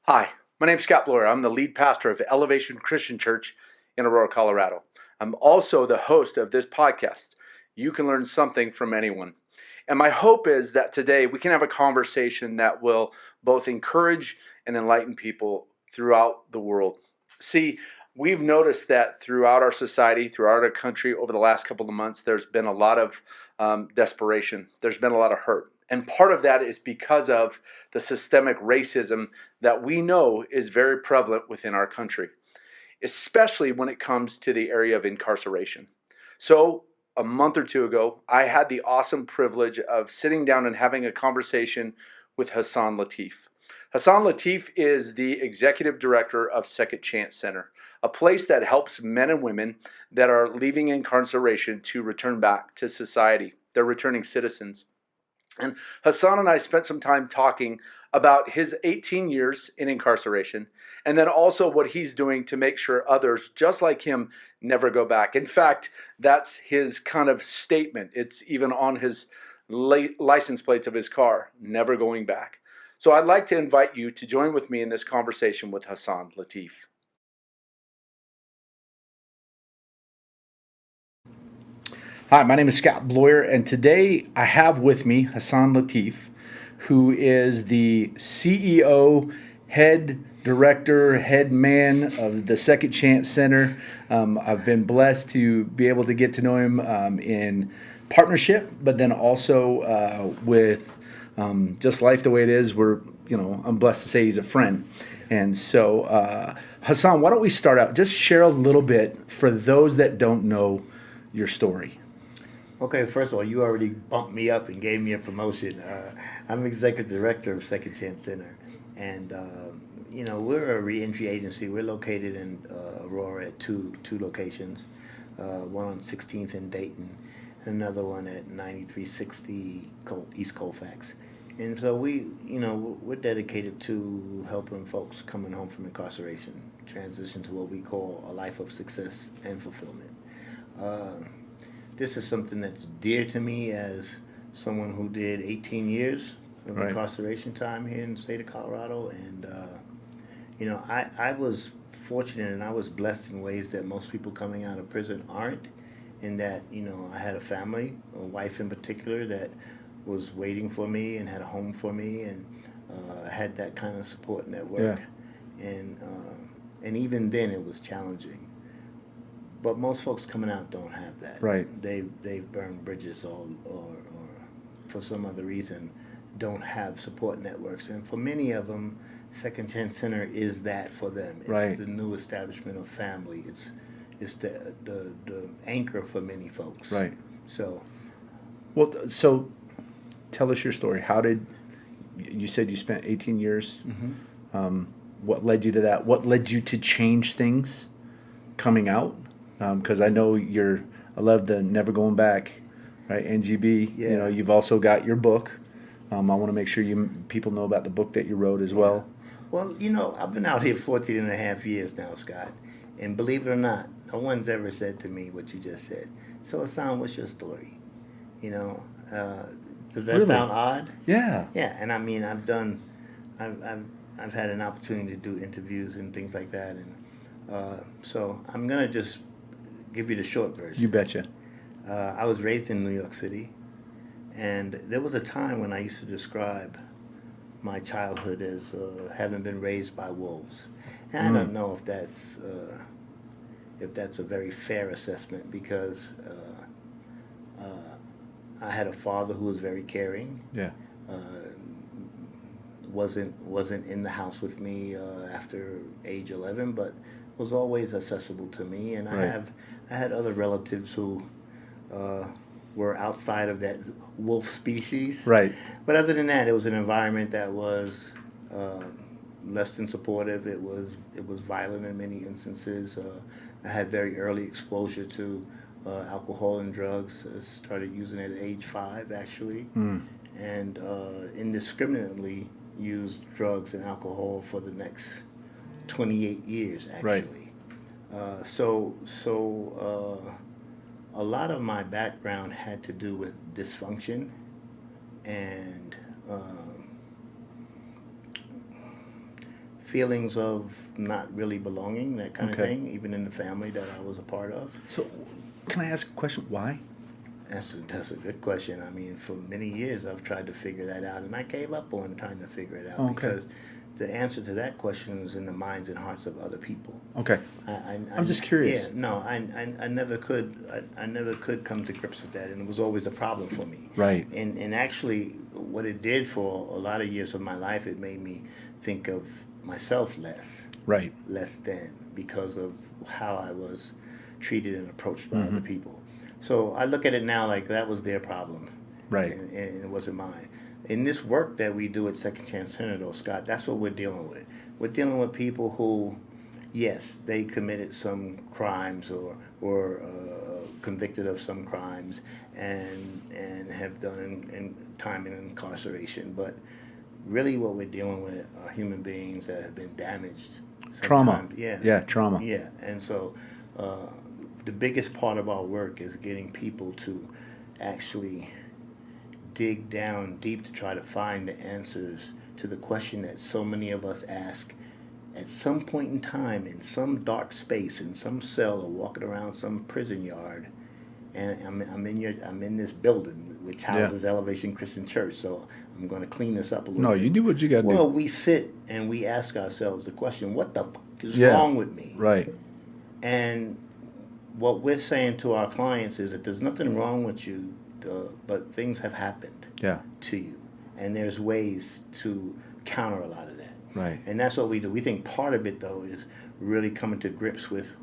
Hi, my name's Scott Bloyer. I'm the lead pastor of Elevation Christian Church in Aurora, Colorado. I'm also the host of this podcast. You can learn something from anyone. And my hope is that today we can have a conversation that will both encourage and enlighten people throughout the world. See, we've noticed that throughout our society, throughout our country, over the last couple of months, there's been a lot of desperation. There's been a lot of hurt. And part of that is because of the systemic racism that we know is very prevalent within our country, especially when it comes to the area of incarceration. So, a month or two ago, I had the awesome privilege of sitting down and having a conversation with Hassan Latiff. Hassan Latiff is the executive director of Second Chance Center, a place that helps men and women that are leaving incarceration to return back to society. They're returning citizens. And Hassan and I spent some time talking about his 18 years in incarceration and then also what he's doing to make sure others just like him never go back. In fact, that's his kind of statement. It's even on his license plates of his car, never going back. So I'd like to invite you to join with me in this conversation with Hassan Latiff. Hi, my name is Scott Bloyer, and today I have with me Hassan Latiff, who is the CEO, head director, head man of the Second Chance Center. I've been blessed to be able to get to know him in partnership, but then also with just life the way it is. I'm blessed to say he's a friend. And so, Hassan, why don't we start out? Just share a little bit for those that don't know your story. Okay, first of all, you already bumped me up and gave me a promotion. I'm executive director of Second Chance Center, and we're a reentry agency. We're located in Aurora at two locations, one on 16th and Dayton, another one at 9360 East Colfax. And so we're dedicated to helping folks coming home from incarceration transition to what we call a life of success and fulfillment. This is something that's dear to me as someone who did 18 years of Right. incarceration time here in the state of Colorado. And, I was fortunate and I was blessed in ways that most people coming out of prison aren't. In that, I had a family, a wife in particular, that was waiting for me and had a home for me and had that kind of support network. Yeah. And even then it was challenging. But most folks coming out don't have that. Right. They've burned bridges or for some other reason don't have support networks. And for many of them, Second Chance Center is that for them. It's Right. the new establishment of family. It's the anchor for many folks. Right. So, So tell us your story. How did you said you spent 18 years? mm-hmm. What led you to that? What led you to change things coming out? Because I know I love the Never Going Back, right? NGB. Yeah. You've also got your book. I want to make sure people know about the book that you wrote as well. Well, I've been out here 14 and a half years now, Scott. And believe it or not, no one's ever said to me what you just said. So, Hassan, what's your story? Does that Really? sound odd? Yeah. Yeah, and I mean, I've had an opportunity to do interviews and things like that, and so I'm gonna just give you the short version. You betcha. I was raised in New York City, and there was a time when I used to describe my childhood as having been raised by wolves. And I don't know if that's a very fair assessment because I had a father who was very caring. Yeah. Wasn't in the house with me after age 11, but was always accessible to me. And Right. I had other relatives who were outside of that wolf species. Right. But other than that, it was an environment that was less than supportive. It was violent in many instances. I had very early exposure to alcohol and drugs. I started using it at age 5, actually, and indiscriminately used drugs and alcohol for the next 28 years, actually. Right. So a lot of my background had to do with dysfunction and feelings of not really belonging, that kind of Okay. thing, even in the family that I was a part of. So, can I ask a question? Why? That's a good question. I mean, for many years I've tried to figure that out, and I gave up on trying to figure it out Oh, okay. because the answer to that question is in the minds and hearts of other people. Okay. I'm just curious. Yeah, no, I never could. I never could come to grips with that, and it was always a problem for me. Right. And actually, what it did for a lot of years of my life, it made me think of myself Right. less than, because of how I was treated and approached by Mm-hmm. other people. So I look at it now like that was their problem, Right. and it wasn't mine. In this work that we do at Second Chance Center, though, Scott, that's what we're dealing with. We're dealing with people who, yes, they committed some crimes or convicted of some crimes and have done in time in incarceration. But really, what we're dealing with are human beings that have been damaged. Trauma. Sometimes. Yeah. Yeah, trauma. Yeah, and so the biggest part of our work is getting people to actually dig down deep to try to find the answers to the question that so many of us ask at some point in time in some dark space in some cell or walking around some prison yard. And I'm in this building which houses Elevation Christian Church, so I'm going to clean this up a little No, bit. you do what you got to Well, do. we sit and we ask ourselves the question, what the fuck is Yeah. wrong with me? Right. And what we're saying to our clients is that there's nothing wrong with you, but things have happened Yeah. to you, and there's ways to counter a lot of that. Right. And that's what we do. We think part of it, though, is really coming to grips with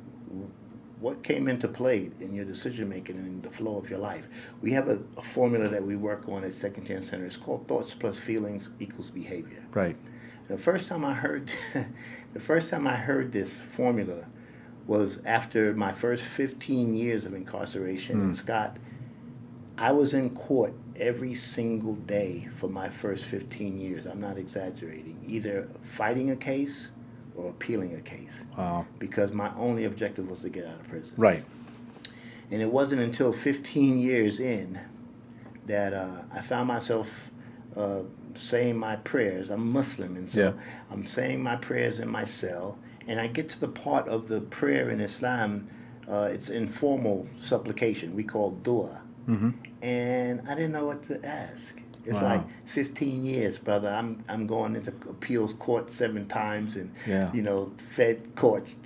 what came into play in your decision making and in the flow of your life. We have a formula that we work on at Second Chance Center. It's called thoughts plus feelings equals behavior. Right. The first time I heard, this formula was after my first 15 years of incarceration. And Scott, I was in court every single day for my first 15 years. I'm not exaggerating. Either fighting a case or appealing a case. Wow. Because my only objective was to get out of prison. Right. And it wasn't until 15 years in that I found myself saying my prayers. I'm Muslim, and so I'm saying my prayers in my cell. And I get to the part of the prayer in Islam, it's informal supplication. We call dua. Mm-hmm. And I didn't know what to ask. It's Wow. like 15 years, brother. I'm going into appeals court 7 times and, fed courts,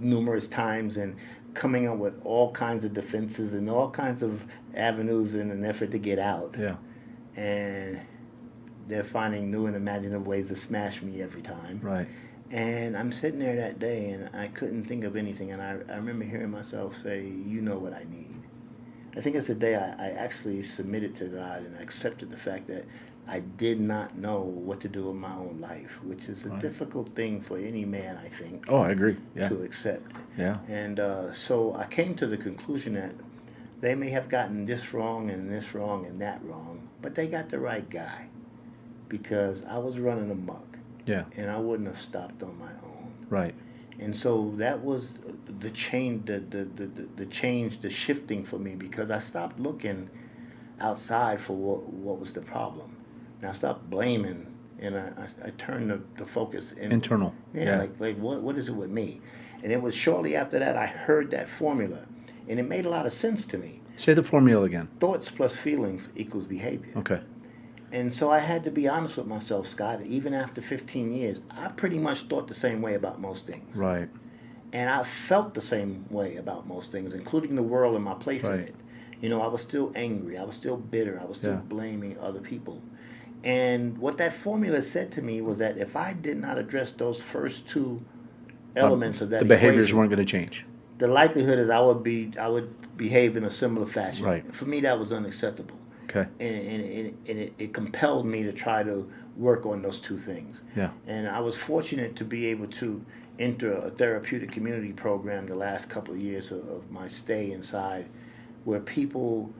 numerous times, and coming up with all kinds of defenses and all kinds of avenues in an effort to get out. Yeah. And they're finding new and imaginative ways to smash me every time. Right. And I'm sitting there that day, and I couldn't think of anything. And I remember hearing myself say, you know what I need. I think it's the day I actually submitted to God and I accepted the fact that I did not know what to do with my own life, which is a difficult thing for any man, I think, Oh, I agree. Yeah. to accept. Yeah. And so I came to the conclusion that they may have gotten this wrong and that wrong, but they got the right guy, because I was running amok. Yeah. And I wouldn't have stopped on my own. Right. And so that was the change, the shifting for me, because I stopped looking outside for what was the problem. And I stopped blaming, and I turned the focus internal. Yeah, like what is it with me? And it was shortly after that I heard that formula, and it made a lot of sense to me. Say the formula again. Thoughts plus feelings equals behavior. Okay. And so I had to be honest with myself, Scott. Even after 15 years, I pretty much thought the same way about most things. Right. And I felt the same way about most things, including the world and my place in it. I was still angry. I was still bitter. I was still blaming other people. And what that formula said to me was that if I did not address those first 2 elements of that the behaviors equation, weren't going to change. the likelihood is I would behave in a similar fashion. Right. For me, that was unacceptable. Okay. And it compelled me to try to work on those 2 things. Yeah. And I was fortunate to be able to enter a therapeutic community program the last couple of years of my stay inside, where people,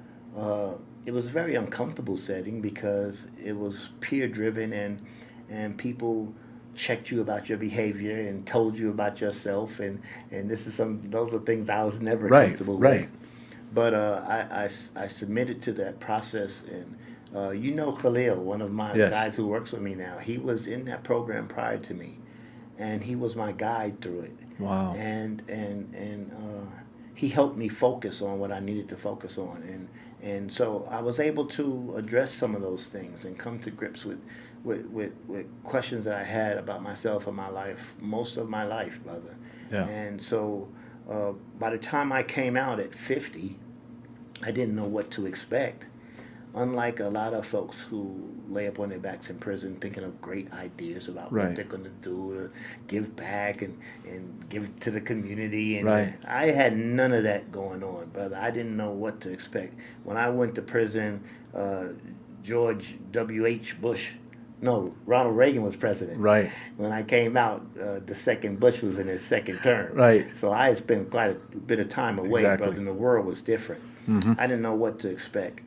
it was a very uncomfortable setting because it was peer driven, and people checked you about your behavior and told you about yourself, and those are things I was never comfortable with. Right. But I submitted to that process, and Khalil, one of my guys who works with me now, he was in that program prior to me. and he was my guide through it. Wow. And he helped me focus on what I needed to focus on, and so I was able to address some of those things and come to grips with questions that I had about myself and my life, most of my life, brother. Yeah. And so by the time I came out at 50, I didn't know what to expect. Unlike a lot of folks who lay up on their backs in prison thinking of great ideas about Right. what they're going to do to give back and give to the community. And Right. I had none of that going on, brother. I didn't know what to expect. When I went to prison, George W.H. Bush, no, Ronald Reagan was president. Right. When I came out, the second Bush was in his second term. Right. So I had spent quite a bit of time away, Exactly. brother, and the world was different. Mhm. I didn't know what to expect.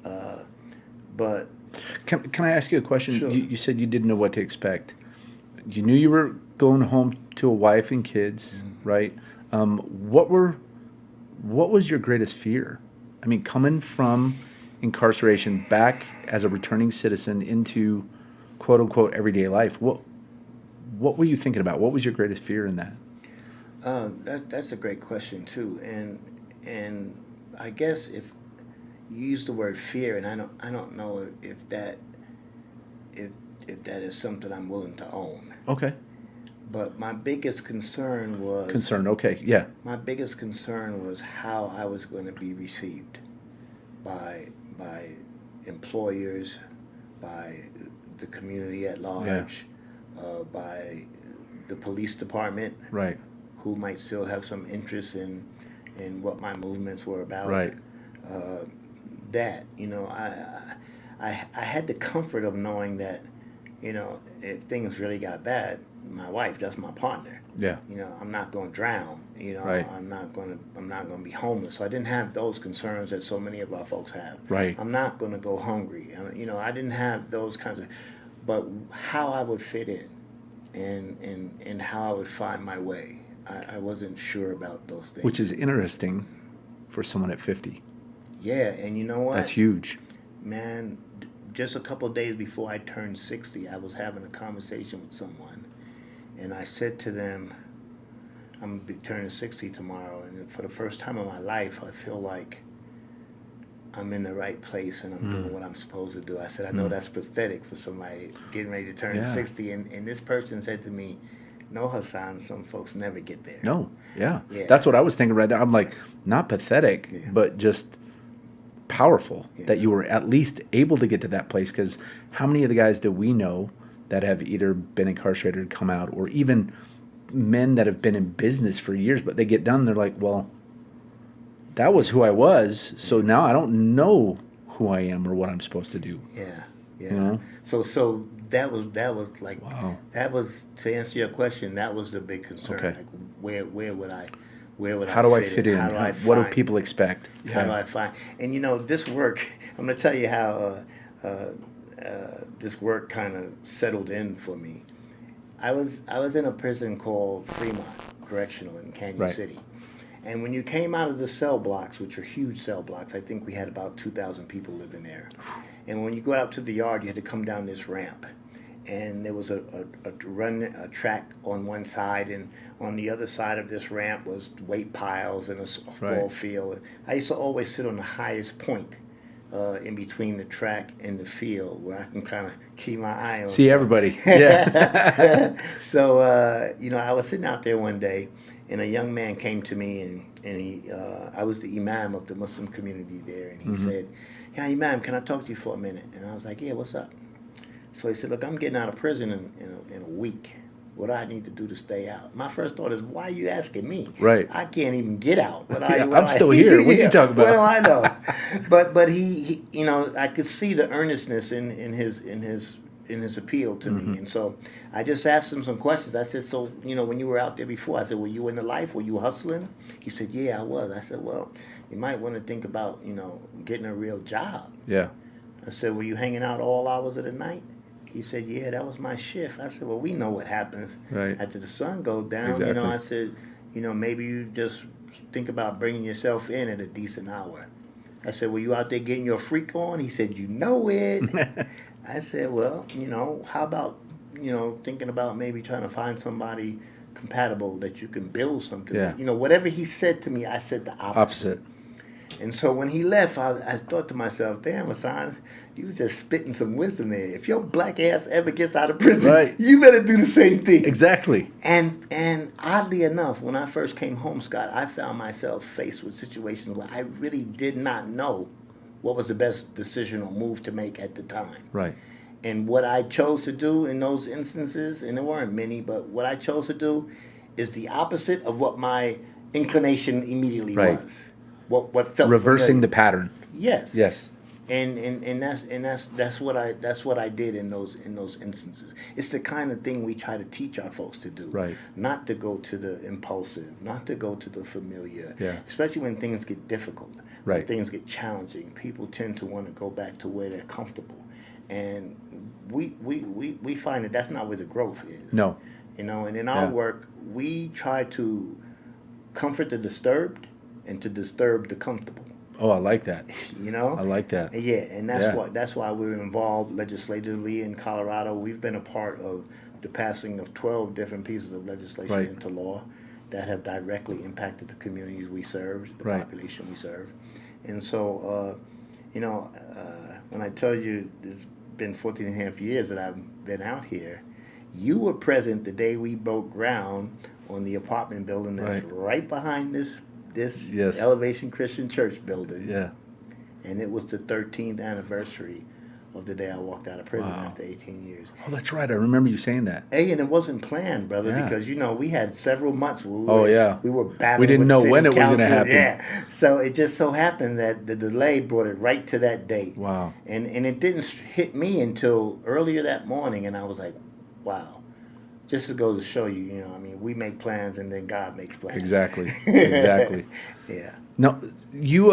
But Can I ask you a question? Sure. You said you didn't know what to expect. You knew you were going home to a wife and kids, right? What was your greatest fear? I mean, coming from incarceration back as a returning citizen into quote unquote everyday life, what were you thinking about? What was your greatest fear in that? that's a great question too, and I guess if you use the word fear, and I don't know if that is something I'm willing to own. Okay. But my biggest concern was Concern. Okay. Yeah. my biggest concern was how I was going to be received by employers, by the community at large, by the police department, Right. who might still have some interest in what my movements were about. Right. That I had the comfort of knowing that if things really got bad, my wife, that's my partner. Yeah. I'm not going to drown. Right. I'm not going to be homeless. So I didn't have those concerns that so many of our folks have. Right. I'm not going to go hungry. I didn't have those kinds of, but how I would fit in, and how I would find my way. I wasn't sure about those things. Which is interesting for someone at 50. Yeah, and you know what? That's huge. Man, just a couple of days before I turned 60, I was having a conversation with someone, and I said to them, I'm going to be turning 60 tomorrow, and for the first time in my life, I feel like I'm in the right place and I'm doing what I'm supposed to do. I said, I know that's pathetic for somebody getting ready to turn 60, and this person said to me, no, Hassan, some folks never get there. No. Yeah. Yeah. That's what I was thinking right there. I'm like, not pathetic, Yeah. but just powerful Yeah. that you were at least able to get to that place. Because how many of the guys do we know that have either been incarcerated or come out, or even men that have been in business for years, but they get done, they're like, well, that was who I was, so now I don't know who I am or what I'm supposed to do. Yeah, yeah. You know? So that was like, Wow. that was, to answer your question, that was the big concern. Okay. Like, where would I How do I fit in? How do I What do find- people expect? How do I find? And this work, I'm going to tell you how this work kind of settled in for me. I was in a prison called Fremont Correctional in Canyon Right. City. And when you came out of the cell blocks, which are huge cell blocks, I think we had about 2,000 people living there. And when you go out to the yard, you had to come down this ramp. And there was a track on one side, and on the other side of this ramp was weight piles and a softball Right. field. I used to always sit on the highest point in between the track and the field, where I can kind of keep my eye on See stuff. everybody. Yeah. So I was sitting out there one day, and a young man came to me, and he I was the imam of the Muslim community there, and he said, "Yeah, Imam, can I talk to you for a minute?" And I was like, "Yeah, what's up?" So he said, "Look, I'm getting out of prison in a week. What do I need to do to stay out?" My first thought is, why are you asking me? Right. I can't even get out. I'm still here. What you talking about? What do I know? But he I could see the earnestness in his appeal to me, and so I just asked him some questions. I said, "So when you were out there before," I said, "Were you in the life? Were you hustling?" He said, "Yeah, I was." I said, "Well, you might want to think about getting a real job." Yeah. I said, "Were you hanging out all hours of the night?" He said, "Yeah, that was my shift." I said, "Well, we know what happens Right. after the sun goes down." Exactly. I said, maybe you just think about bringing yourself in at a decent hour. I said, "Were you out there getting your freak on?" He said, "You know it." I said, "Well, how about, thinking about maybe trying to find somebody compatible that you can build something. Yeah. You know, whatever he said to me, I said the opposite. And so when he left, I thought to myself, damn, Hassan, you was just spitting some wisdom there. If your black ass ever gets out of prison, Right. you better do the same thing. Exactly. And oddly enough, when I first came home, Scott, I found myself faced with situations where I really did not know what was the best decision or move to make at the time. Right. And what I chose to do in those instances, and there weren't many, but what I chose to do is the opposite of what my inclination immediately Right. was. What felt Reversing familiar. the pattern. Yes. Yes. And that's what I did in those instances. It's the kind of thing we try to teach our folks to do. Right. Not to go to the impulsive, not to go to the familiar. Yeah. Especially when things get difficult. Right. When things get challenging. People tend to want to go back to where they're comfortable. And we find that that's not where the growth is. No. You know, and in our work, we try to comfort the disturbed and to disturb the comfortable. Oh, I like that. You know? I like that. Yeah, and that's why we're involved legislatively in Colorado. We've been a part of the passing of 12 different pieces of legislation Right. into law that have directly impacted the communities we serve, the Right. population we serve. And so, when I tell you it's been 14 and a half years that I've been out here, you were present the day we broke ground on the apartment building that's right behind this Yes. Elevation Christian Church building. Yeah. And it was the 13th anniversary of the day I walked out of prison Wow. after 18 years. Oh, that's right. I remember you saying that. Hey, and it wasn't planned, brother, Yeah. because, we had several months where we were battling We didn't with know city when it was going to council. happen. Yeah. So it just so happened that the delay brought it right to that date. Wow. And it didn't hit me until earlier that morning, and I was like, wow. Just to go to show you, we make plans and then God makes plans. Exactly. Exactly. Yeah. No, you.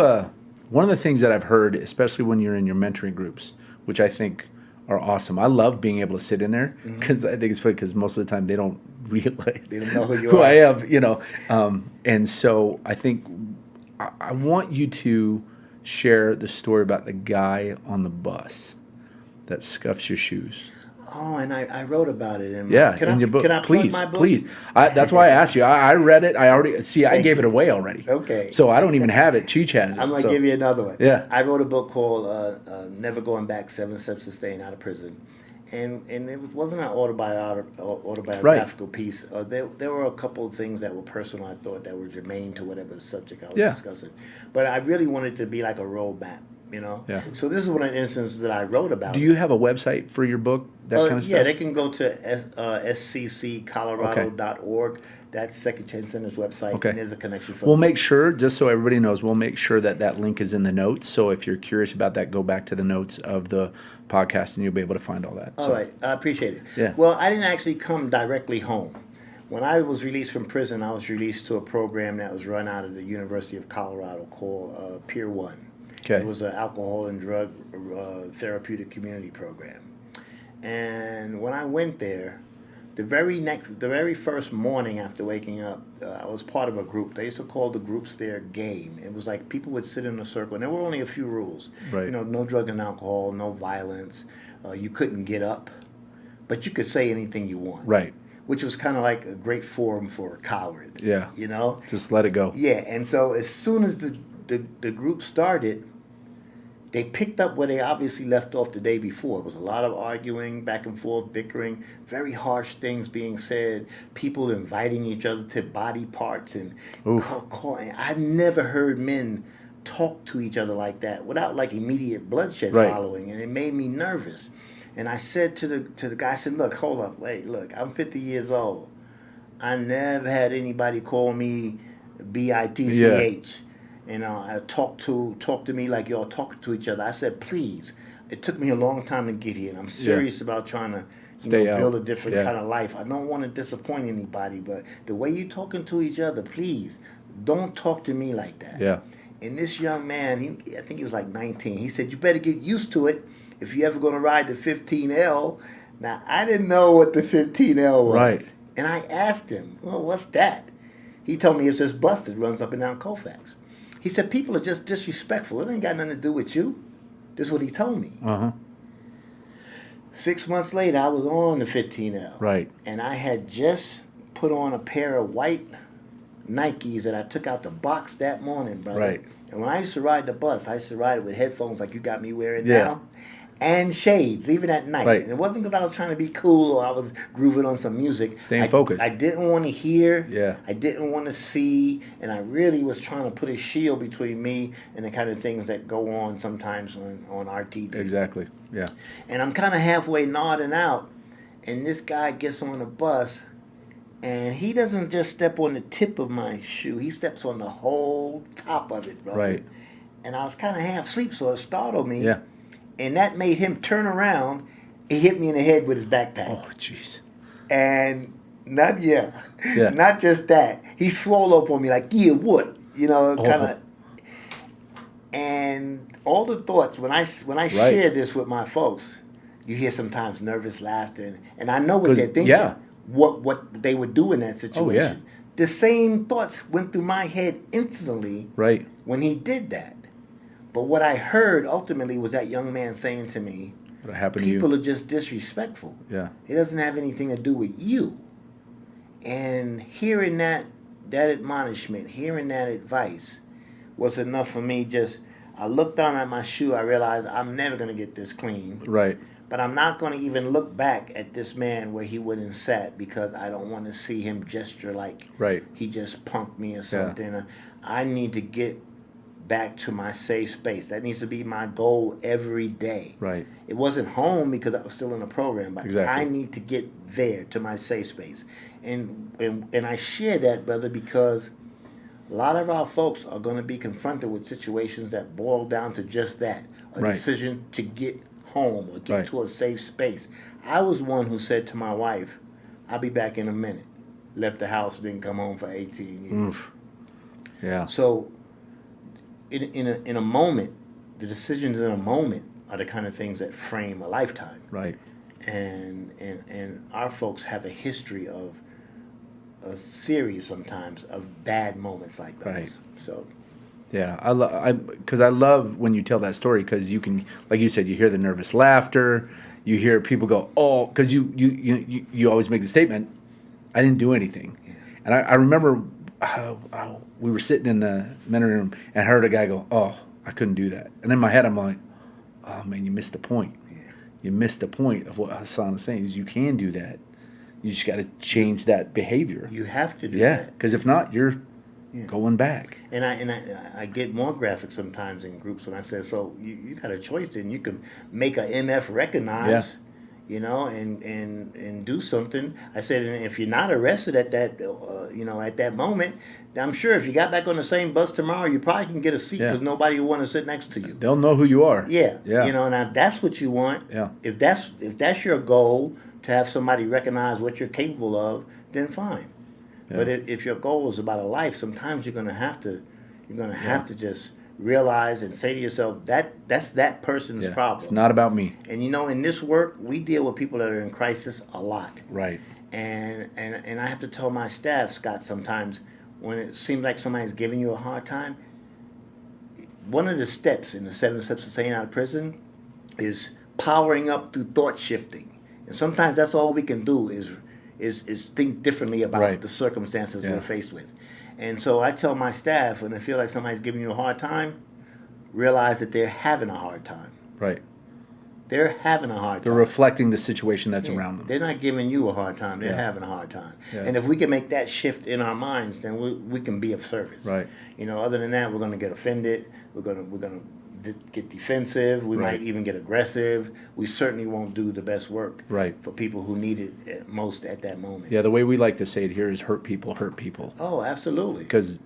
One of the things that I've heard, especially when you're in your mentoring groups, which I think are awesome. I love being able to sit in there because I think it's funny because most of the time they don't realize They don't know who you who are. I am. And so I think I want you to share the story about the guy on the bus that scuffs your shoes. Oh, and I wrote about it in my, Yeah, can in I, your book. Can I Please, plug my book? please. That's why I asked you. I read it. I already see. I Thank gave it you. away already. Okay. So I don't even have it. Cheech has it. I'm going to so. give you another one. Yeah. I wrote a book called Never Going Back, 7 Steps to Staying Out of Prison. And it wasn't an autobiographical piece. There were a couple of things that were personal, I thought, that were germane to whatever subject I was discussing. But I really wanted it to be like a roadmap. Yeah. So this is one of the instances that I wrote about. Do you have a website for your book? That kind of stuff? Yeah, they can go to scccolorado.org. That's Second Chance Center's website. Okay. And there's a connection for We'll make sure, just so everybody knows, we'll make sure that link is in the notes. So if you're curious about that, go back to the notes of the podcast and you'll be able to find all that. All right. I appreciate it. Yeah. Well, I didn't actually come directly home. When I was released from prison, I was released to a program that was run out of the University of Colorado called Pier 1. Okay. It was an alcohol and drug therapeutic community program. And when I went there, the very first morning after waking up, I was part of a group. They used to call the groups their game. It was like people would sit in a circle, and there were only a few rules. Right. No drug and alcohol, no violence. You couldn't get up, but you could say anything you want. Right. Which was kind of like a great forum for a coward. Yeah. Just let it go. Yeah, and so as soon as the group started, they picked up where they obviously left off the day before. It was a lot of arguing, back and forth, bickering, very harsh things being said, people inviting each other to body parts and I've never heard men talk to each other like that without like immediate bloodshed following, and it made me nervous. And I said to the guy, I said, look, hold up, wait, look, I'm 50 years old. I never had anybody call me BITCH. Talk to me like y'all talking to each other. I said, please. It took me a long time to get here, and I'm serious about trying to build a different kind of life. I don't want to disappoint anybody, but the way you talking to each other, please, don't talk to me like that. Yeah. And this young man, I think he was like 19, he said, you better get used to it if you're ever going to ride the 15L. Now, I didn't know what the 15L was. Right. And I asked him, well, what's that? He told me it's this bus that runs up and down Colfax. He said, people are just disrespectful. It ain't got nothing to do with you. This is what he told me. 6 months later, I was on the 15L. Right. And I had just put on a pair of white Nikes that I took out the box that morning, brother. Right. And when I used to ride the bus, I used to ride it with headphones like you got me wearing Yeah. now, and shades, even at night. Right. And it wasn't because I was trying to be cool or I was grooving on some music. Staying focused. I didn't want to hear. Yeah. I didn't want to see, and I really was trying to put a shield between me and the kind of things that go on sometimes on RTD. Exactly. Yeah. And I'm kind of halfway nodding out, and this guy gets on the bus, and he doesn't just step on the tip of my shoe. He steps on the whole top of it, brother. Right. And I was kind of half asleep, so it startled me. Yeah. And that made him turn around and hit me in the head with his backpack. Oh, jeez. And not Yeah. not just that. He swole up on me like, yeah, what? You know, kind of. And all the thoughts when I share this with my folks, you hear sometimes nervous laughter, and I know what they're thinking. Yeah. What they would do in that situation. Oh, yeah. The same thoughts went through my head instantly Right. when he did that. But what I heard ultimately was that young man saying to me, What happened to you? people are just disrespectful. Yeah. It doesn't have anything to do with you. And hearing that admonishment, hearing that advice was enough for me. I looked down at my shoe, I realized I'm never going to get this clean. Right. But I'm not going to even look back at this man where he wouldn't sat because I don't want to see him gesture like he just punked me or something. Yeah. I need to get back to my safe space. That needs to be my goal every day. Right. It wasn't home because I was still in the program, but exactly. I need to get there to my safe space. And I share that, brother, because a lot of our folks are going to be confronted with situations that boil down to just that, a decision to get home or get to a safe space. I was one who said to my wife, I'll be back in a minute. Left the house, didn't come home for 18 years. Oof. Yeah. So in a moment, the decisions in a moment are the kind of things that frame a lifetime. Right. And our folks have a history of a series sometimes of bad moments like those. Right. So yeah, I love when you tell that story because you can, like you said, you hear the nervous laughter, you hear people go, oh, because you always make the statement, I didn't do anything. Yeah. And I remember we were sitting in the mentoring room and I heard a guy go, oh, I couldn't do that. And in my head I'm like, oh man, you missed the point. Yeah. You missed the point of what Hassan is saying is you can do that. You just got to change that behavior. You have to do that. Yeah, because if not, you're going back. And I get more graphic sometimes in groups when I say, so you got a choice then. You can make a MF recognize, and do something. I said, and if you're not arrested at that, at that moment, I'm sure if you got back on the same bus tomorrow, you probably can get a seat because nobody will want to sit next to you. They'll know who you are. Yeah. And if that's what you want, if that's your goal, to have somebody recognize what you're capable of, then fine. Yeah. But if your goal is about a life, sometimes you're gonna have to just realize and say to yourself that's that person's problem. It's not about me. And in this work, we deal with people that are in crisis a lot. Right. And I have to tell my staff, Scott, sometimes when it seems like somebody's giving you a hard time, one of the steps in the 7 steps to staying out of prison is powering up through thought shifting. And sometimes that's all we can do is think differently about the circumstances we're faced with. And so I tell my staff, when I feel like somebody's giving you a hard time, realize that they're having a hard time. Right. They're having a hard time. They're reflecting the situation that's around them. They're not giving you a hard time. They're having a hard time. Yeah. And if we can make that shift in our minds, then we can be of service. Right. Other than that, we're going to get offended. We're going to get defensive. We might even get aggressive. We certainly won't do the best work for people who need it most at that moment. Yeah, the way we like to say it here is hurt people. Oh, absolutely. Because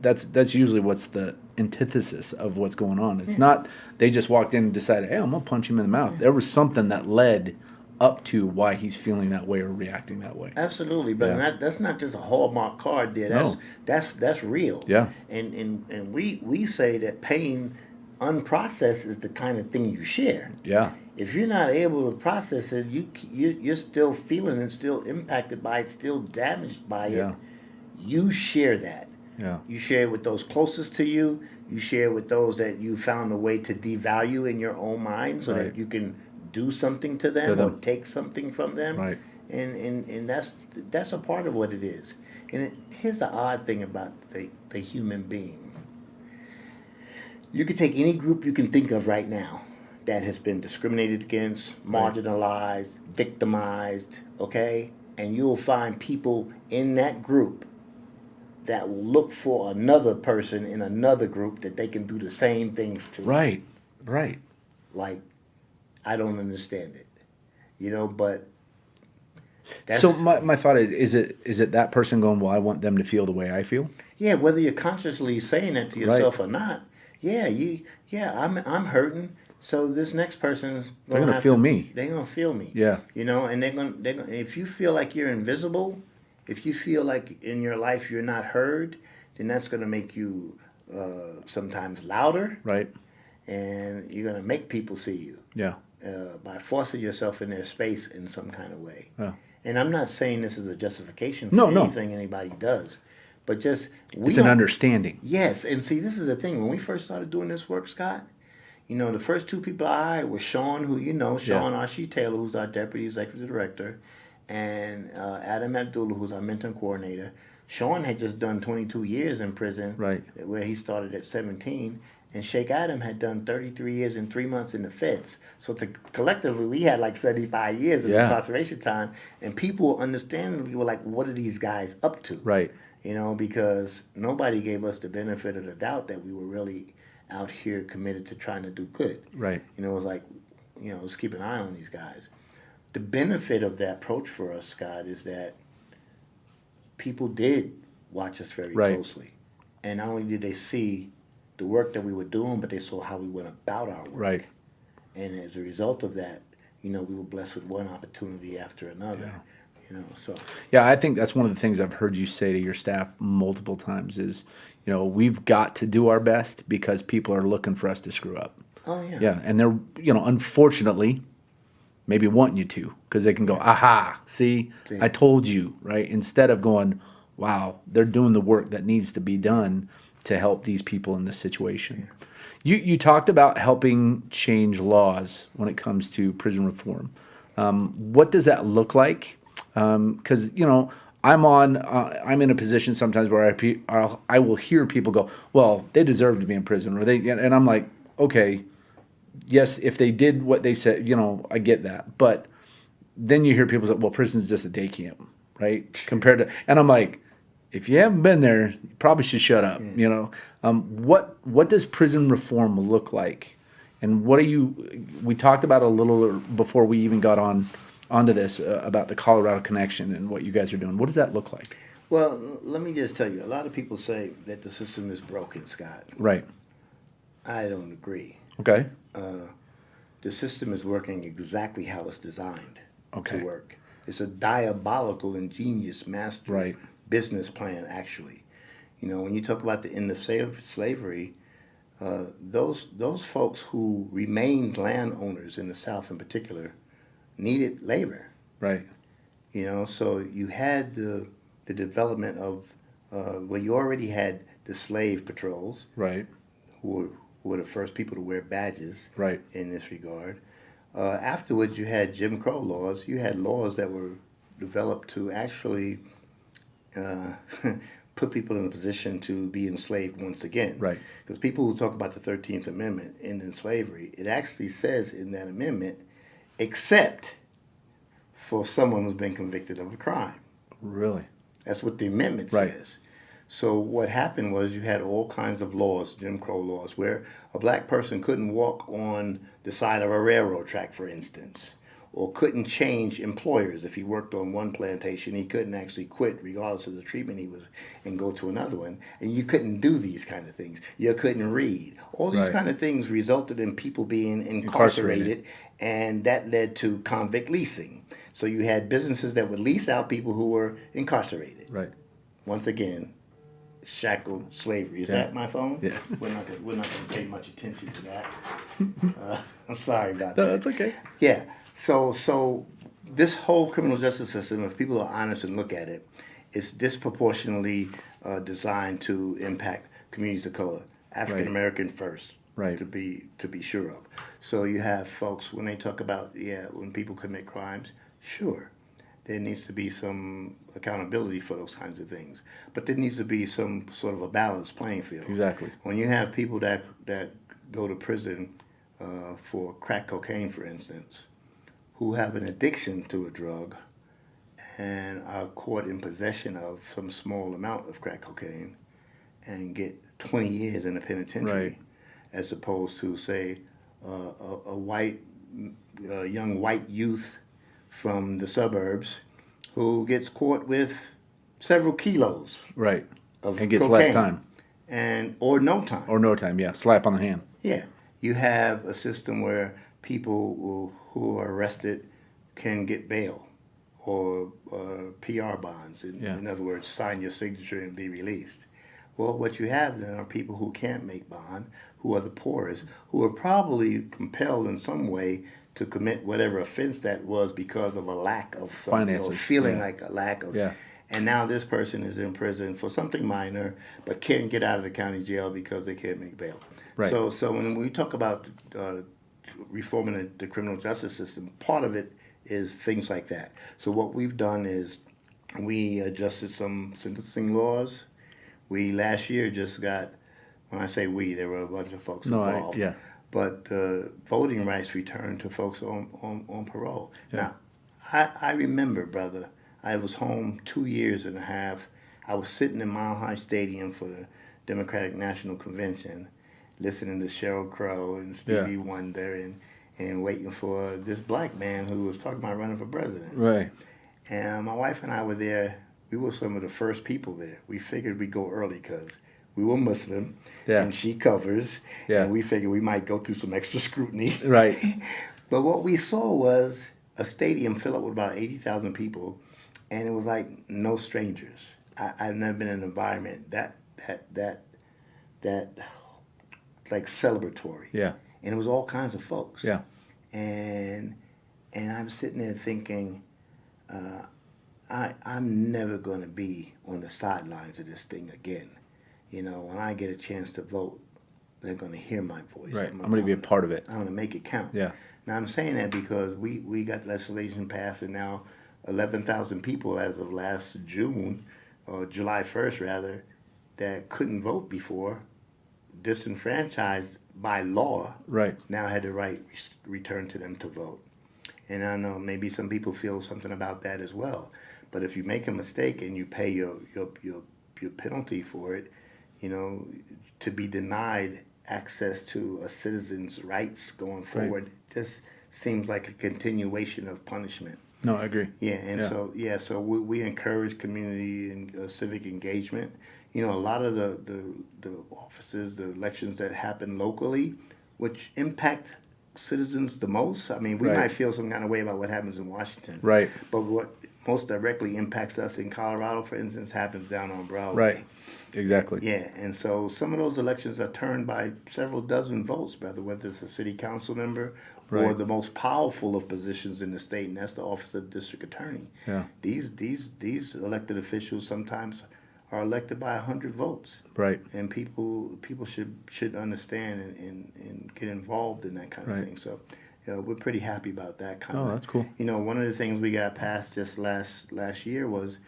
that's usually what's the antithesis of what's going on. It's not they just walked in and decided, hey, I'm going to punch him in the mouth. There was something that led up to why he's feeling that way or reacting that way. Absolutely, but that's not just a Hallmark card there. That's real. Yeah. And we say that pain unprocessed is the kind of thing you share. Yeah. If you're not able to process it, you're still feeling it, still impacted by it, still damaged by it. You share that. Yeah. You share it with those closest to you. You share it with those that you found a way to devalue in your own mind so that you can do something to them or take something from them. Right. and that's a part of what it is. And here's the odd thing about the human being. You can take any group you can think of right now that has been discriminated against, Right. marginalized, victimized, okay? And you'll find people in that group that will look for another person in another group that they can do the same things to. Right. Right. Like, I don't understand it. But So that's, my thought is it that person going, well, I want them to feel the way I feel? yeah, whether you're consciously saying that to Right. yourself or not, I'm hurting. So this next person's They're gonna gonna have feel to, me. they're gonna feel me. Yeah. And they're gonna, if you feel like you're invisible, if you feel like in your life you're not heard, then that's gonna make you sometimes louder, Right. and you're gonna make people see you Yeah. by forcing yourself in their space in some kind of way. Yeah. And I'm not saying this is a justification for No, no. anything anybody does, but just we It's an don't. understanding. Yes, and see, this is the thing. When we first started doing this work, Scott, the first two people I hired were Sean, who Yeah. Sean Archie Taylor, who's our deputy executive director, and Adam Abdullah, who's our mentoring coordinator. Sean had just done 22 years in prison, Right. where he started at 17, and Sheikh Adam had done 33 years and 3 months in the feds. So collectively, we had like 75 years of Yeah. incarceration time, and people understandably were like, "What are these guys up to?" Right. Because nobody gave us the benefit of the doubt that we were really out here committed to trying to do good. Right. It was like, let's keep an eye on these guys. The benefit of that approach for us, Scott, is that people did watch us very Right. closely. And not only did they see the work that we were doing, but they saw how we went about our work. Right. And as a result of that, we were blessed with one opportunity after another. Yeah. So Yeah, I think that's one of the things I've heard you say to your staff multiple times is, we've got to do our best because people are looking for us to screw up. oh yeah. Yeah, and they're, unfortunately, maybe wanting you to because they can go, aha, see, See. I told you, right? Instead of going, wow, they're doing the work that needs to be done to help these people in this situation. You talked about helping change laws when it comes to prison reform. What does that look like? Because I'm in a position sometimes where I will hear people go, well, they deserve to be in prison, and I'm like, okay, yes, if they did what they said, I get that, but then you hear people say, well, prison's just a day camp, right? Compared to, and I'm like, if you haven't been there, you probably should shut up. What does prison reform look like, and what are you? We talked about a little before we even got onto this about the Colorado connection and what you guys are doing. What does that look like? Well, let me just tell you, a lot of people say that the system is broken, Scott. Right. I don't agree. Okay. The system is working exactly how it's designed Okay. to work. It's a diabolical, ingenious master Right. business plan, actually. When you talk about the end of slavery, those folks who remained landowners in the South in particular needed labor. Right. So you had the development of, you already had the slave patrols, Right. who were the first people to wear badges Right. in this regard. Afterwards, you had Jim Crow laws. You had laws that were developed to actually put people in a position to be enslaved once again. Right. Because people who talk about the 13th Amendment ending slavery, it actually says in that amendment, except for someone who's been convicted of a crime. Really. That's what the amendment Right. says. So what happened was you had all kinds of laws, Jim Crow laws, where a black person couldn't walk on the side of a railroad track, for instance, or couldn't change employers. If he worked on one plantation, he couldn't actually quit regardless of the treatment he was and go to another one. And you couldn't do these kind of things. You couldn't read. All these Right. kind of things resulted in people being Incarcerated. incarcerated, and that led to convict leasing. So you had businesses that would lease out people who were incarcerated. Right. Once again, shackled slavery. Is Yeah. that my phone? Yeah. We're not gonna pay much attention to that. I'm sorry about No, that. that's okay. Yeah. So this whole criminal justice system, if people are honest and look at it, is disproportionately designed to impact communities of color, African American first. Right. To be sure of. So you have folks when they talk about when people commit crimes, sure, there needs to be some accountability for those kinds of things. But there needs to be some sort of a balanced playing field. Exactly. When you have people that go to prison for crack cocaine, for instance, who have an addiction to a drug and are caught in possession of some small amount of crack cocaine and get 20 years in a penitentiary, Right. as opposed to, say, a young white youth from the suburbs who gets caught with several kilos Right. of And gets cocaine less time. or no time. Or no time, yeah. Slap on the hand. Yeah, you have a system where people who are arrested can get bail or PR bonds. In other words, sign your signature and be released. Well, what you have then are people who can't make bond, who are the poorest, who are probably compelled in some way to commit whatever offense that was because of a lack of something, or Finances, feeling yeah. like a lack of. Yeah. And now this person is in prison for something minor, but can't get out of the county jail because they can't make bail. Right. So when we talk about reforming the criminal justice system, part of it is things like that. So what we've done is we adjusted some sentencing laws. We last year just got, when I say we, there were a bunch of folks involved. Yeah. But voting rights returned to folks on parole. Yeah. Now, I remember, brother, I was home 2 years and a half. I was sitting in Mile High Stadium for the Democratic National Convention, listening to Sheryl Crow and Stevie Wonder and waiting for this black man who was talking about running for president. Right. And my wife and I were there. We were some of the first people there. We figured we'd go early because we were Muslim, and she covers, and we figured we might go through some extra scrutiny. Right. But what we saw was a stadium fill up with about 80,000 people, and it was like no strangers. I've never been in an environment that like celebratory. Yeah. And it was all kinds of folks. Yeah. And I'm sitting there thinking, I'm never going to be on the sidelines of this thing again. You know, when I get a chance to vote, they're going to hear my voice. Right. I'm going to be a part of it. I'm going to make it count. Yeah. Now, I'm saying that because we got legislation passed, and now 11,000 people as of last June, or July 1st rather, that couldn't vote before, disenfranchised by law, Right. now had the right returned to them to vote. And I know maybe some people feel something about that as well. But if you make a mistake and you pay your penalty for it, you know, to be denied access to a citizen's rights going forward just seems like a continuation of punishment. No, I agree. Yeah, and so we encourage community and civic engagement. You know, a lot of the offices, the elections that happen locally, which impact citizens the most. I mean, we might feel some kind of way about what happens in Washington. Right. But what most directly impacts us in Colorado, for instance, happens down on Broadway. Right. Exactly. Yeah, and so some of those elections are turned by several dozen votes, whether it's a city council member or the most powerful of positions in the state, and that's the office of the district attorney. Yeah. These elected officials sometimes are elected by 100 votes. Right. And people should understand and get involved in that kind of thing. So we're pretty happy about that kind of. Oh, that's cool. You know, one of the things we got passed just last year was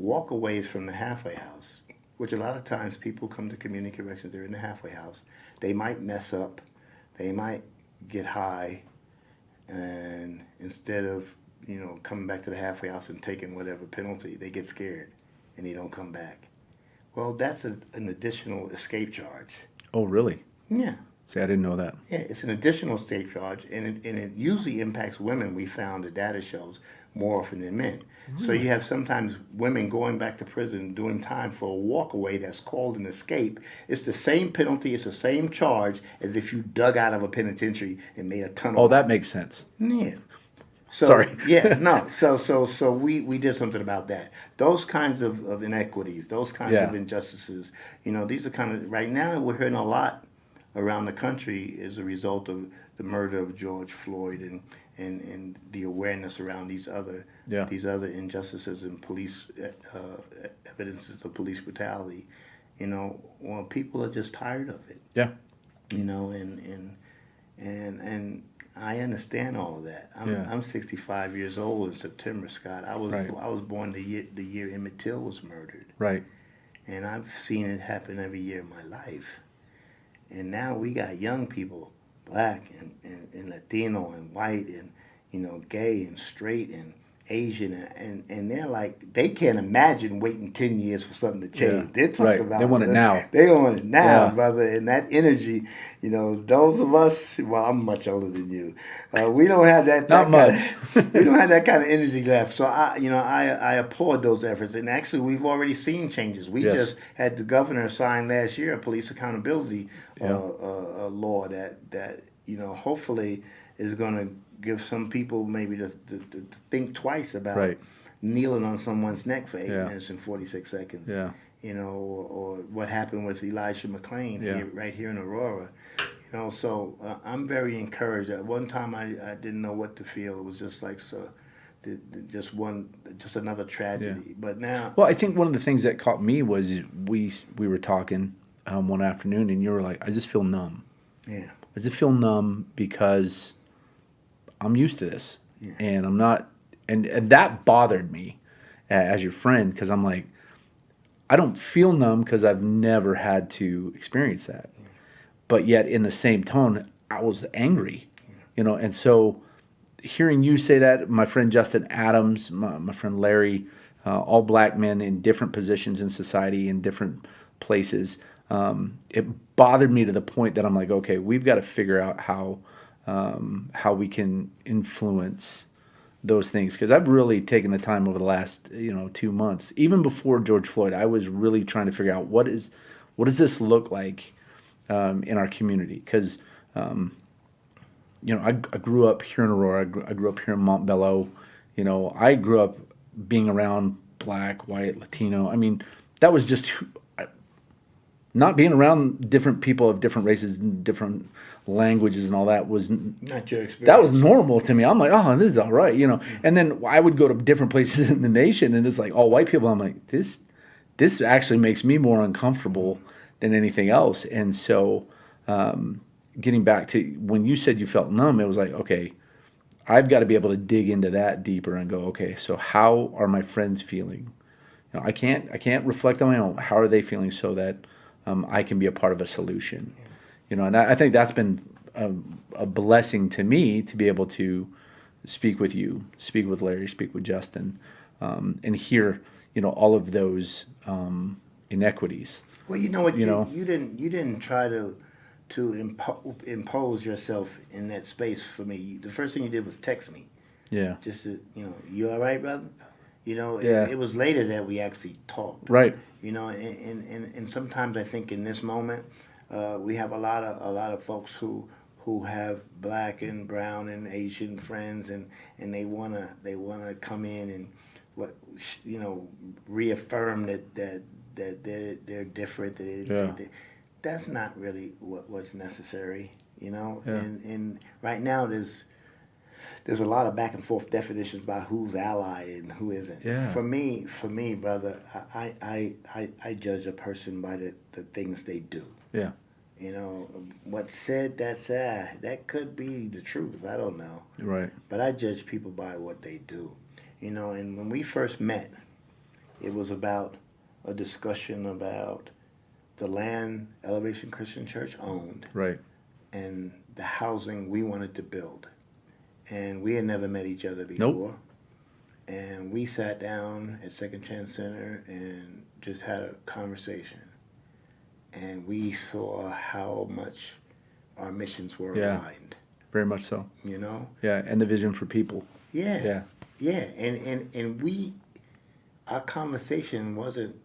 walkaways from the halfway house, which a lot of times people come to community corrections, they're in the halfway house. They might mess up, they might get high, and instead of, you know, coming back to the halfway house and taking whatever penalty, they get scared and they don't come back. Well, that's an additional escape charge. Oh, really? Yeah. See, I didn't know that. Yeah, it's an additional escape charge, and it usually impacts women, we found, the data shows, more often than men. So you have sometimes women going back to prison doing time for a walkaway that's called an escape. It's the same penalty, it's the same charge as if you dug out of a penitentiary and made a tunnel. Oh, that makes sense. Yeah. So, Sorry. Yeah, no. So we did something about that. Those kinds of inequities, those kinds of injustices, you know, these are kind of, right now we're hearing a lot around the country as a result of the murder of George Floyd and the awareness around these other injustices and police evidences of police brutality. You know, well, people are just tired of it. Yeah. You know, and I understand all of that. I'm 65 years old in September, Scott. I was born the year Emmett Till was murdered, Right. and I've seen it happen every year of my life. And now we got young people, black and Latino and white and gay and straight and Asian and they're like they can't imagine waiting 10 years for something to change. Yeah. They're talking Right. about They want it now. They want it now, Yeah. brother. And that energy, those of us. Well, I'm much older than you. We don't have that. Not Kind much. of, we don't have that kind of energy left. So I applaud those efforts. And actually, we've already seen changes. We Yes. just had the governor sign last year a police accountability Yeah. law that hopefully is going to give some people maybe to think twice about Right. kneeling on someone's neck for 8 Yeah. minutes and 46 seconds. Yeah. Or what happened with Elijah McClain Yeah. right here in Aurora. So I'm very encouraged. At one time, I didn't know what to feel. It was just like just another tragedy. Yeah. But now, Well, I think one of the things that caught me was we were talking one afternoon, and you were like, "I just feel numb. yeah, I just feel numb because I'm used to this, Yeah. and I'm not." And that bothered me as your friend because I'm like, I don't feel numb because I've never had to experience that. But yet, in the same tone, I was angry, And so, hearing you say that, my friend Justin Adams, my friend Larry, all black men in different positions in society, in different places, it bothered me to the point that I'm like, okay, we've got to figure out how we can influence those things, because I've really taken the time over the last 2 months, even before George Floyd. I was really trying to figure out what does this look like in our community, because I grew up here in Aurora. I grew up here in Montbello. I grew up being around black, white, Latino. I mean, that was just not being around different people of different races and different languages and all that was not your experience. that was normal to me. I'm like, oh, this is all right, And then I would go to different places in the nation, and it's like all white people. I'm like, this actually makes me more uncomfortable than anything else. And so, getting back to when you said you felt numb, it was like, okay, I've got to be able to dig into that deeper and go, okay, so how are my friends feeling? I can't reflect on my own. How are they feeling so that I can be a part of a solution? And I think that's been a blessing to me to be able to speak with you, speak with Larry, speak with Justin, and hear all of those inequities. Well, you know what? You didn't try to impose yourself in that space for me. The first thing you did was text me. Yeah. Just to, you all right, brother? Yeah. It was later that we actually talked. Right. And sometimes I think in this moment, we have a lot of folks who have black and brown and Asian friends, and they wanna come in and reaffirm that they're different. That's not really what's necessary. Yeah. And right now there's a lot of back and forth definitions about who's ally and who isn't. Yeah. For me, brother, I judge a person by the things they do. Yeah. What's said, that could be the truth. I don't know. Right. But I judge people by what they do. And when we first met, it was about a discussion about the land Elevation Christian Church owned. Right. And the housing we wanted to build. And we had never met each other before. Nope. And we sat down at Second Chance Center and just had a conversation. And we saw how much our missions were aligned. Very much so. Yeah, and the vision for people. Yeah. And our conversation wasn't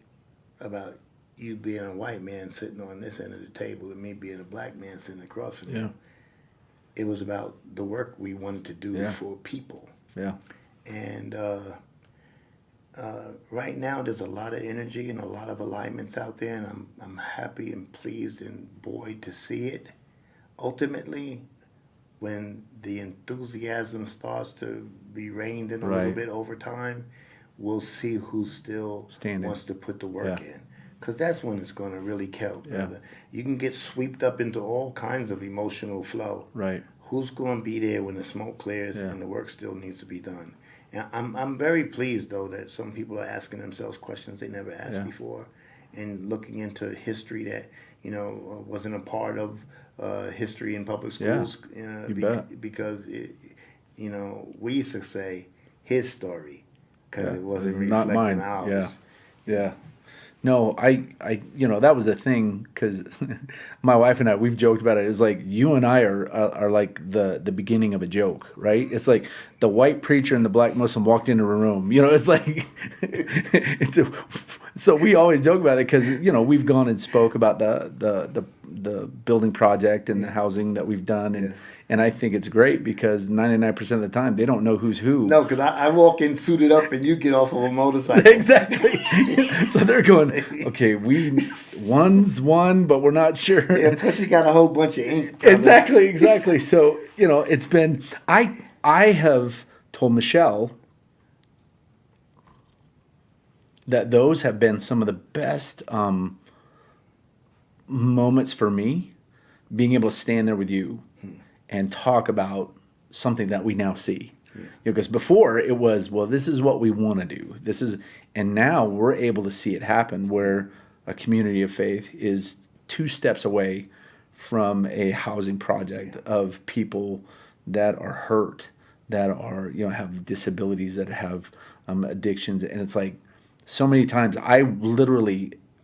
about you being a white man sitting on this end of the table and me being a black man sitting across from you. It was about the work we wanted to do for people. Yeah. And right now there's a lot of energy and a lot of alignments out there, and I'm happy and pleased and buoyed to see it. Ultimately, when the enthusiasm starts to be reined in a little bit over time, we'll see who still wants to put the work in. Because that's when it's going to really count, brother. You can get swept up into all kinds of emotional flow. Right. who's going to be there when the smoke clears Yeah. and the work still needs to be done. And I'm very pleased, though, that some people are asking themselves questions they never asked Yeah. before, and looking into history that wasn't a part of history in public Yeah, schools. you bet. Because we used to say his story because Yeah, it wasn't it's not reflecting mine. ours. Yeah, yeah. No, that was the thing because my wife and I, we've joked about it. It's like you and I are like the beginning of a joke, right? It's like the white preacher and the black Muslim walked into a room. It's like so we always joke about it because we've gone and spoke about the building project and the housing that we've done, and I think it's great because 99% of the time they don't know who's who. No, because I walk in suited up and you get off of a motorcycle. Exactly. So they're going, okay, one's one, but we're not sure. Yeah, plus you got a whole bunch of ink. Probably. Exactly. So, it's been, I have told Michelle that those have been some of the best moments for me, being able to stand there with you and talk about something that we now see. Because before it was, well, this is what we want to do. And now we're able to see it happen where a community of faith is 2 steps away from a housing project of people that are hurt, that are, have disabilities, that have addictions. And it's like so many times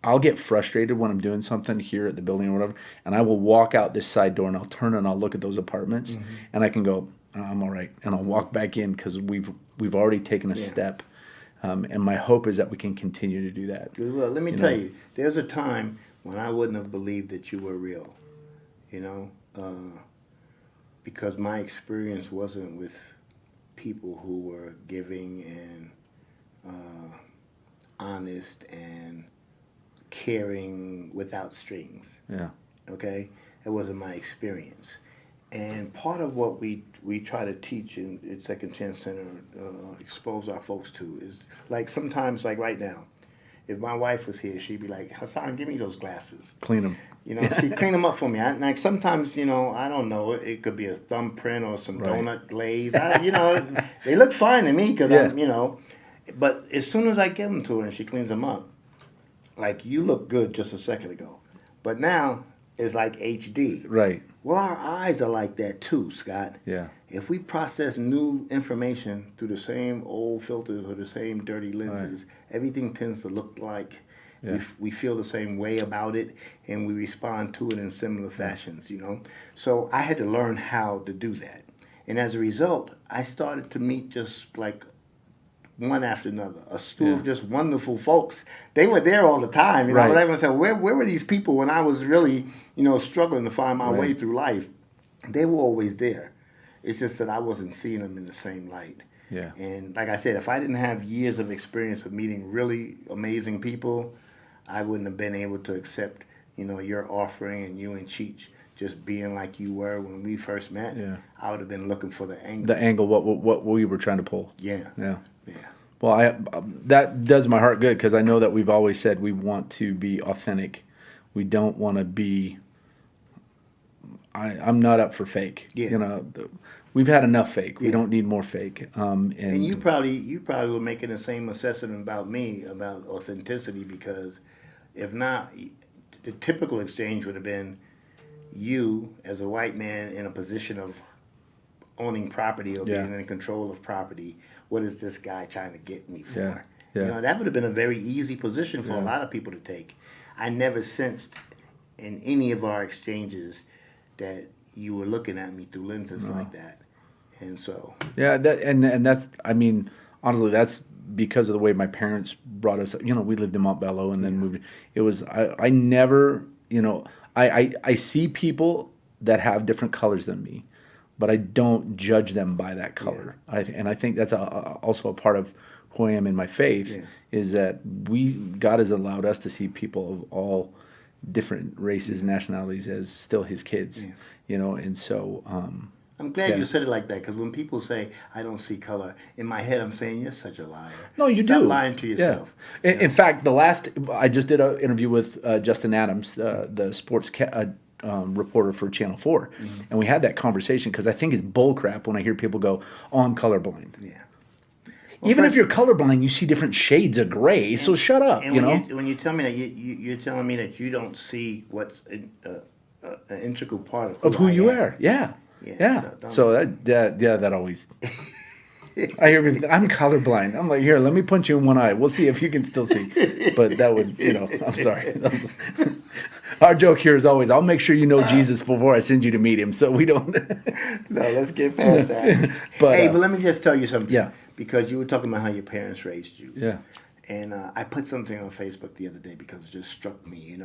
I'll get frustrated when I'm doing something here at the building or whatever, and I will walk out this side door and I'll turn and I'll look at those apartments and I can go, I'm all right. And I'll walk back in because we've already taken a step. And my hope is that we can continue to do that. Well, let me tell you, there's a time when I wouldn't have believed that you were real, because my experience wasn't with people who were giving and honest and caring without strings. Yeah. Okay? It wasn't my experience. And part of what we try to teach in Second Chance Center, expose our folks to, is like sometimes, like right now, if my wife was here, she'd be like, Hassan, give me those glasses. Clean them. She'd clean them up for me. Like sometimes, I don't know, it could be a thumbprint or some donut glaze. They look fine to me because but as soon as I give them to her and she cleans them up, like, you look good just a second ago. But now it's like HD. Right. Well, our eyes are like that too, Scott. Yeah. If we process new information through the same old filters or the same dirty lenses, everything tends to look like we feel the same way about it, and we respond to it in similar fashions, So I had to learn how to do that. And as a result, I started to meet just like one after another, a slew of just wonderful folks. They were there all the time. But I would say, where were these people when I was really, struggling to find my way through life? They were always there. It's just that I wasn't seeing them in the same light. Yeah. And like I said, if I didn't have years of experience of meeting really amazing people, I wouldn't have been able to accept, your offering and you and Cheech just being like you were when we first met. Yeah. I would have been looking for the angle. The angle, what we were trying to pull. Yeah. Yeah. Yeah. Well, that does my heart good because I know that we've always said we want to be authentic. We don't want to be. I'm not up for fake. Yeah. We've had enough fake. We don't need more fake. And you probably were making the same assessment about me about authenticity, because if not, the typical exchange would have been you as a white man in a position of owning property or being in control of property. What is this guy trying to get me for? Yeah. That would have been a very easy position for a lot of people to take. I never sensed in any of our exchanges that you were looking at me through lenses like that. And so and that's, I mean, honestly, that's because of the way my parents brought us up. We lived in Montbello and then moved. It was I never, I see people that have different colors than me, but I don't judge them by that color. And I think that's also a part of who I am in my faith, is that God has allowed us to see people of all different races, nationalities as still His kids, and so. I'm glad you said it like that, because when people say, I don't see color, in my head I'm saying, you're such a liar. No, you Stop do. lying to yourself. In fact, I just did an interview with Justin Adams, the sports reporter for Channel 4. And we had that conversation because I think it's bullcrap when I hear people go, oh, I'm colorblind. Yeah. Well, Even first, if you're colorblind, you see different shades of gray. So shut up, and you when know? when you tell me that you're telling me that you don't see what's an integral part Of who I you am. are. Yeah. Yeah, Yeah. so don't- So that always. I hear people, I'm colorblind. I'm like, here, let me punch you in one eye. We'll see if you can still see. But that would, I'm sorry. Our joke here is always, I'll make sure you know Jesus before I send you to meet him. So we don't. No, let's get past that. But, Hey, but let me just tell you something. Yeah. Because you were talking about how your parents raised you. Yeah. And I put something on Facebook the other day because it just struck me.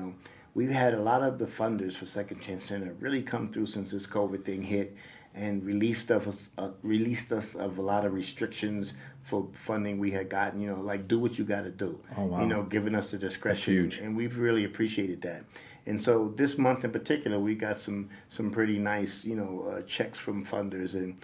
We've had a lot of the funders for Second Chance Center really come through since this COVID thing hit, and released us of a lot of restrictions for funding we had gotten. Like do what you got to do. Oh, wow. Giving us the discretion. That's huge. And we've really appreciated that. And so this month in particular, we got some pretty nice checks from funders, and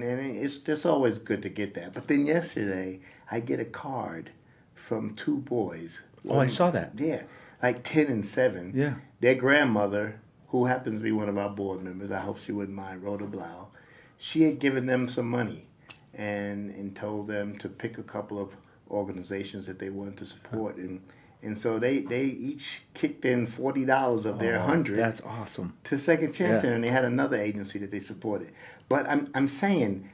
it's just always good to get that. But then yesterday, I get a card from two boys. Oh, I saw that. Yeah, like 10 and 7. Yeah. Their grandmother, who happens to be one of our board members, I hope she wouldn't mind, Rhoda Blau, she had given them some money and told them to pick a couple of organizations that they wanted to support. And so they each kicked in $40 of their 100. That's awesome. To Second Chance Yeah. Center, and they had another agency that they supported. But I'm saying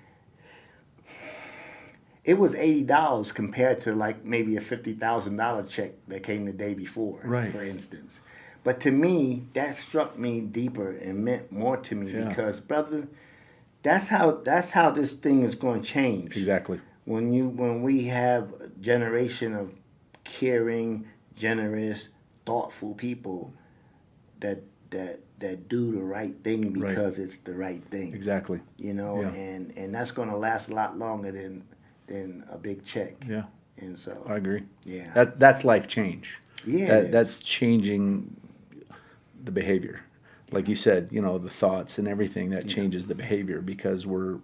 it was $80 compared to like maybe a $50,000 check that came the day before, Right. for instance. But to me, that struck me deeper and meant more to me because, brother, that's how this thing is going to change. Exactly. When we have a generation of caring, generous, thoughtful people that do the right thing because it's the right thing. Exactly. Yeah. And that's going to last a lot longer than a big check. Yeah. And so I agree. Yeah. That's life change. Yeah. That's changing the behavior. Like you said, the thoughts and everything that changes the behavior because we're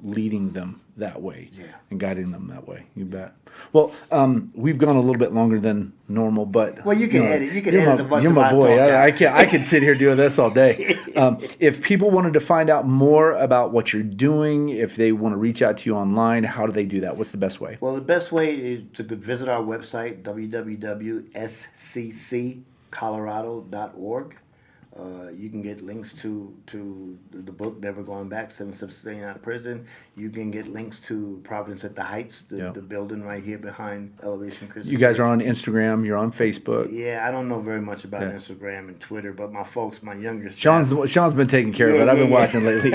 leading them that way and guiding them that way. You bet. Well, we've gone a little bit longer than normal, but Well, you can edit. You can you're edit my, a bunch you're of my our boy. talk out. I could sit here doing this all day. If people wanted to find out more about what you're doing, if they want to reach out to you online, how do they do that? What's the best way? Well, the best way is to visit our website, www.scccolorado.org. You can get links to the book Never Going Back, 7 Steps to Staying Out of Prison. You can get links to Providence at the Heights, the building right here behind Elevation Christian You guys Church. are on Instagram. You're on Facebook. Yeah, I don't know very much about Instagram and Twitter, but my folks, my younger Sean's been taking care of it. I've been watching lately.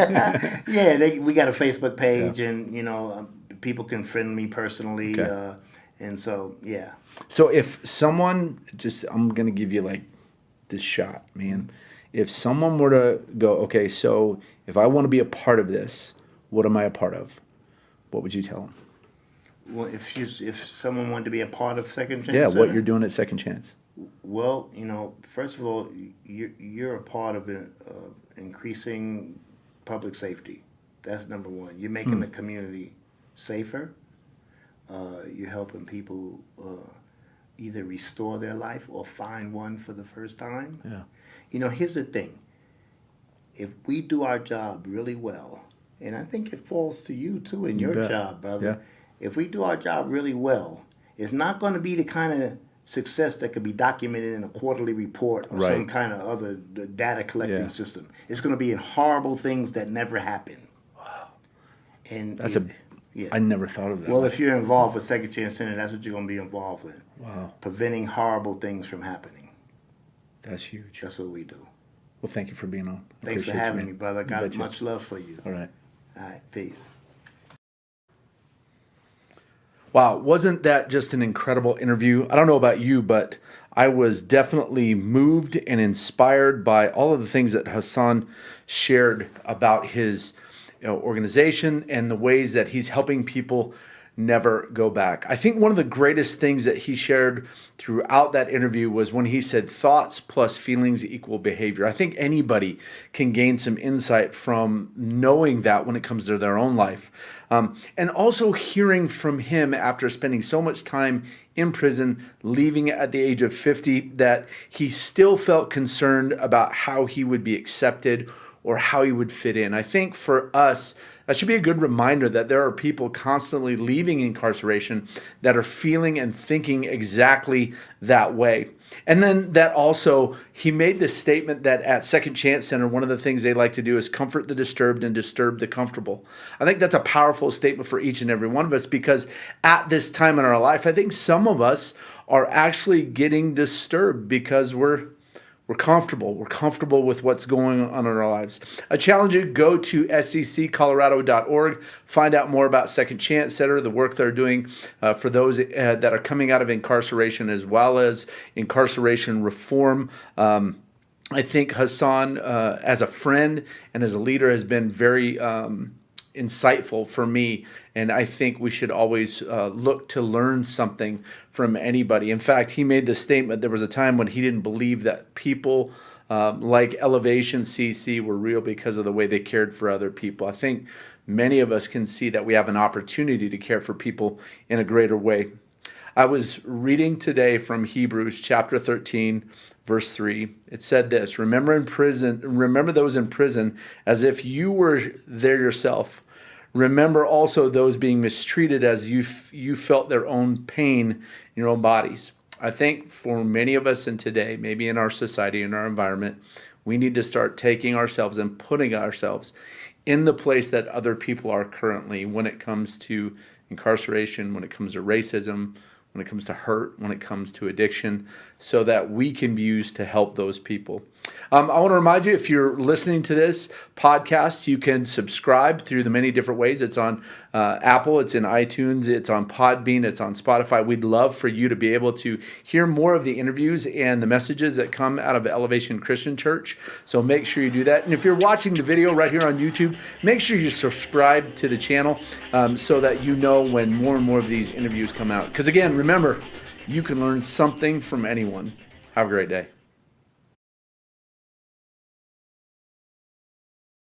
We got a Facebook page, and people can friend me personally, and so yeah. So if someone I'm gonna give you like this shot, man. If someone were to go, okay, so if I want to be a part of this, what am I a part of? What would you tell them? Well, if someone wanted to be a part of Second Chance, Yeah, Center, what you're doing at Second Chance. Well, first of all, you're a part of increasing public safety. That's number one. You're making the community safer. You're helping people either restore their life or find one for the first time. Yeah. Here's the thing. If we do our job really well, and I think it falls to you too in your job, brother. Yeah. If we do our job really well, it's not going to be the kind of success that could be documented in a quarterly report or some kind of other data collecting system. It's going to be in horrible things that never happen. Wow. And I never thought of that. Well, if you're involved with Second Chance Center, that's what you're going to be involved in. Wow. Preventing horrible things from happening. That's huge. That's what we do. Well, thank you for being on. Thanks for having me, brother. Got betcha. much love for you. All right. All right, peace. Wow, wasn't that just an incredible interview? I don't know about you, but I was definitely moved and inspired by all of the things that Hassan shared about his organization and the ways that he's helping people never go back. I think one of the greatest things that he shared throughout that interview was when he said thoughts plus feelings equal behavior. I think anybody can gain some insight from knowing that when it comes to their own life. And also hearing from him after spending so much time in prison, leaving at the age of 50, that he still felt concerned about how he would be accepted or how he would fit in. I think for us, that should be a good reminder that there are people constantly leaving incarceration that are feeling and thinking exactly that way. And then that also, he made this statement that at Second Chance Center, one of the things they like to do is comfort the disturbed and disturb the comfortable. I think that's a powerful statement for each and every one of us, because at this time in our life, I think some of us are actually getting disturbed because we're comfortable. We're comfortable with what's going on in our lives. I challenge you to go to seccolorado.org, find out more about Second Chance Center, the work they're doing for those that are coming out of incarceration, as well as incarceration reform. I think Hassan, as a friend and as a leader, has been very insightful for me, and I think we should always look to learn something from anybody. In fact, he made the statement, there was a time when he didn't believe that people like Elevation CC were real because of the way they cared for other people. I think many of us can see that we have an opportunity to care for people in a greater way. I was reading today from Hebrews chapter 13, verse 3. It said this: remember those in prison as if you were there yourself. Remember also those being mistreated as you felt their own pain in your own bodies. I think for many of us in today, maybe in our society, in our environment, we need to start taking ourselves and putting ourselves in the place that other people are currently when it comes to incarceration, when it comes to racism, when it comes to hurt, when it comes to addiction, so that we can be used to help those people. I want to remind you, if you're listening to this podcast, you can subscribe through the many different ways. It's on Apple, it's in iTunes, it's on Podbean, it's on Spotify. We'd love for you to be able to hear more of the interviews and the messages that come out of Elevation Christian Church. So make sure you do that. And if you're watching the video right here on YouTube, make sure you subscribe to the channel so that you know when more and more of these interviews come out. Because again, remember, you can learn something from anyone. Have a great day.